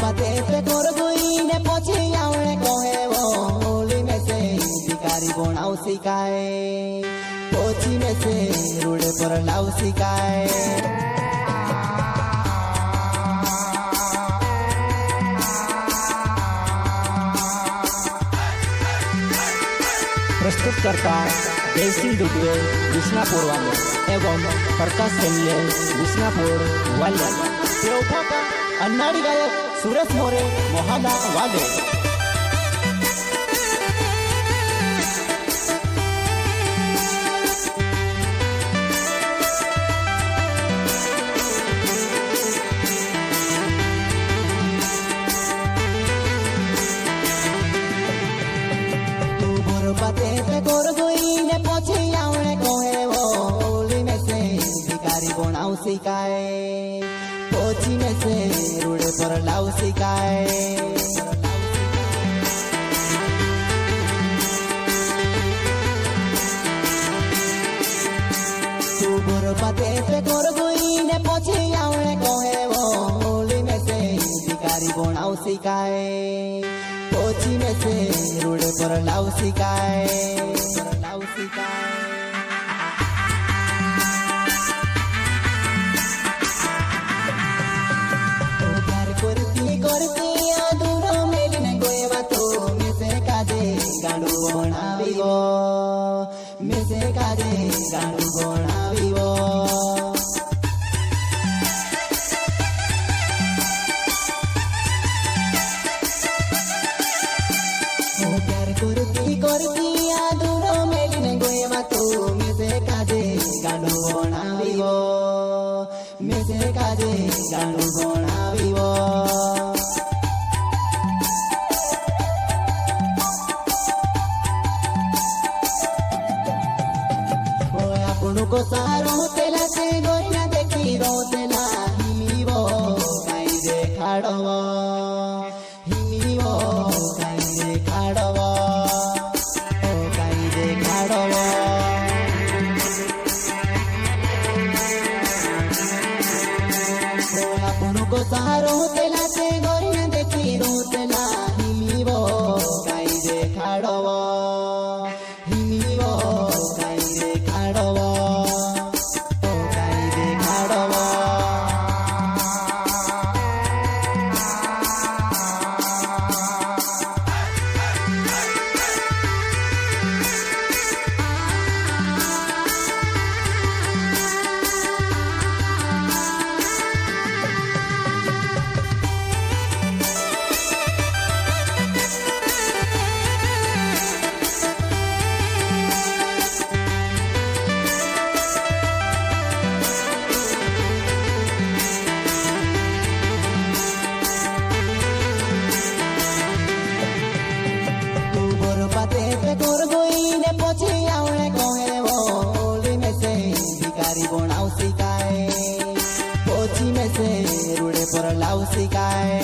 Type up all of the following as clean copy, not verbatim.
पाते पे कोर गुई ने पोछी आवणे कोहे वो ओली में से भिखारी बनाऊ सिखाए पोछी में से रूड़े पर लाऊ सिखाए प्रस्तुत करता देवसिंह दुबे विष्णापुर वाले एवं प्रकाश सेमले विष्णापुर वाले अन्नाड़ी गायक सुरेश मोरे मोहादा वाले पाते पे कोर गुई ने पोछी आवणे कोहे वो ओली में से भिखारी बनाऊ सिखाए पोछी में से रूड़े पर लाऊ सिखाए तू बोर पाते पे कोर गुई ने पोछी आवणे कोहे वो ओली में से भिखारी बनाऊ सिखाए पोछी में से रूड़े पर लाऊ सिखाए लाऊ सिखाए प्यार करती अधूरो मेलिने गोएवा तो मिसे काजे गांडू बनावीवो मिसे काजे गांडू बनावीवो करती अधूरो मेलिने गोएवा तो मिसे काजे गांडू बनावीवो मिसे काजे गांडू बनावीवो आपणो को सारो तेला से गोईना देखी रोतेला हिमीवो काई देखाड़वो हिमीवो काई देखाड़वो को सारो तेला से गोरिया देखी रोतेला हिमीवो काई देखाड़वो हिमीवो काई देखाड़वो काई देखाड़वो पाते पे कोर गुई ने पोछी आवणे कोहे वो ओली में से भिखारी बनाऊ सिखाए पोछी में से रूड़े पर लाऊ सिखाए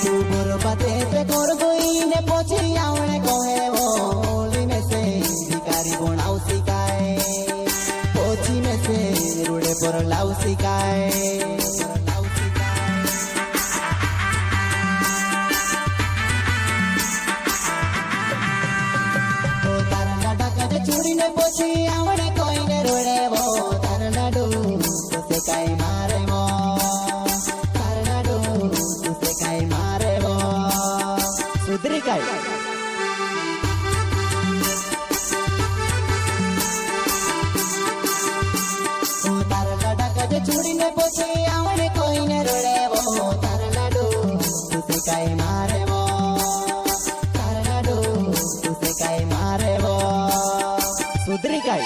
तू बोर पाते पे कोर गुई ने पोछी आवणे कोहे वो ओली में से भिखारी बनाऊ सिखाए पोछी में से रूड़े पर लाऊ सिखाए चूड़ी ने पोछी आवणे कोई ने रोड़े वो तार नाडू तुसे काई मारे वो तार नाडू तुसे काई मारे वो सुधरी काई चूड़ी ने पोछी आवणे कोई ने रोड़े वो तार नाडू तुसे काई मारे वो तार नाडू तुसे काई मारे वो सुधरी काई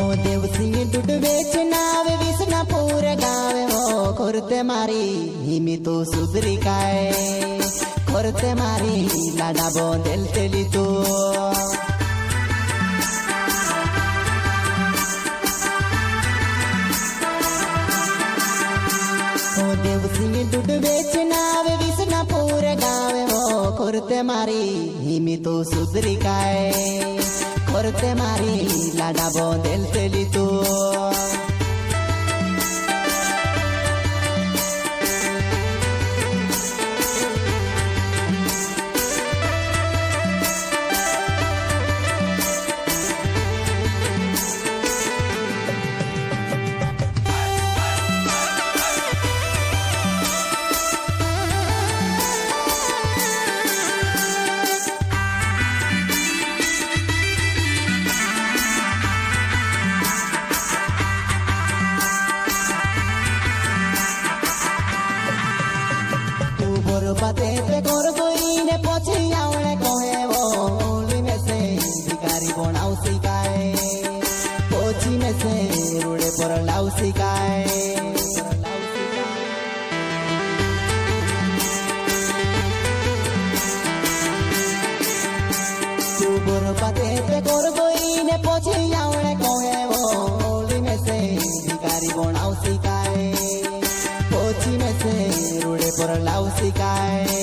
ओ देवसिंह दुड बेचना वे विष्णापुर गावे हो खोरते मारी हिमी तो सुधरी काए खोरते मारी लाडा बोंदेल तेली तो देवसिंह दुड बेचना वे विष्णापुर गावे खोरते मारी हिमी तू सुधरी काय खोरते मारी लाडा बोंदेल तेली तू बाते पे कर गई ने पछे आवणे कहे बोली में से भिखारी बनाऊ सिकाए पोची में से रोडे पर लाऊ सिकाए तू बोर बाते पे कर गई ने पछे आवणे कहे बोली में से भिखारी बनाऊ सिकाए पोची में से रोडे पर लाऊ सिकाए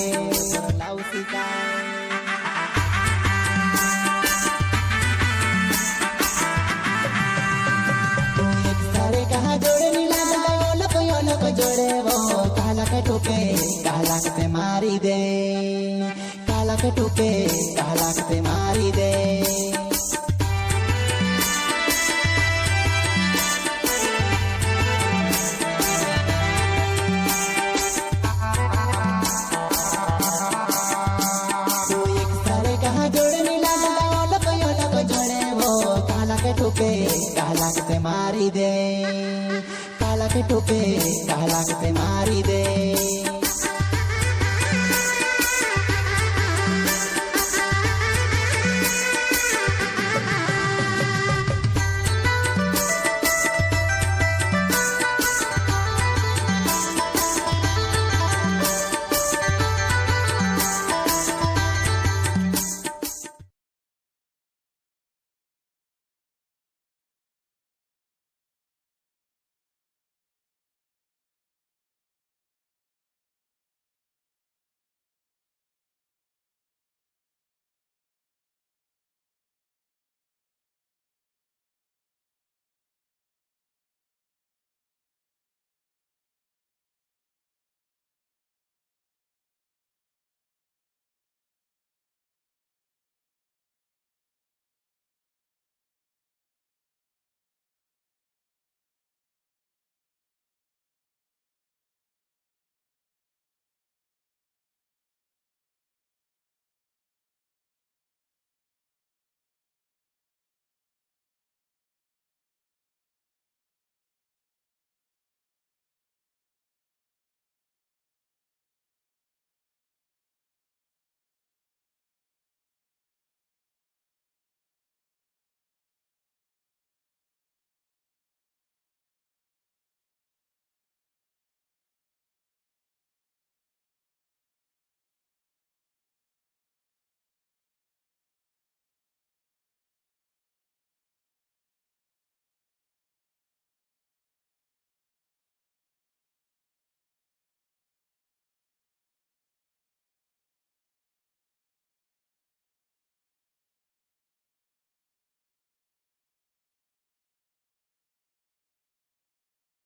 एक सारे कहा जोड़े नीला लोक जोड़े वो काला के टोके काला के मारी दे काला के टोके काला के मारी दे टोके काला के मारी दे काला के टोके काला के मारी दे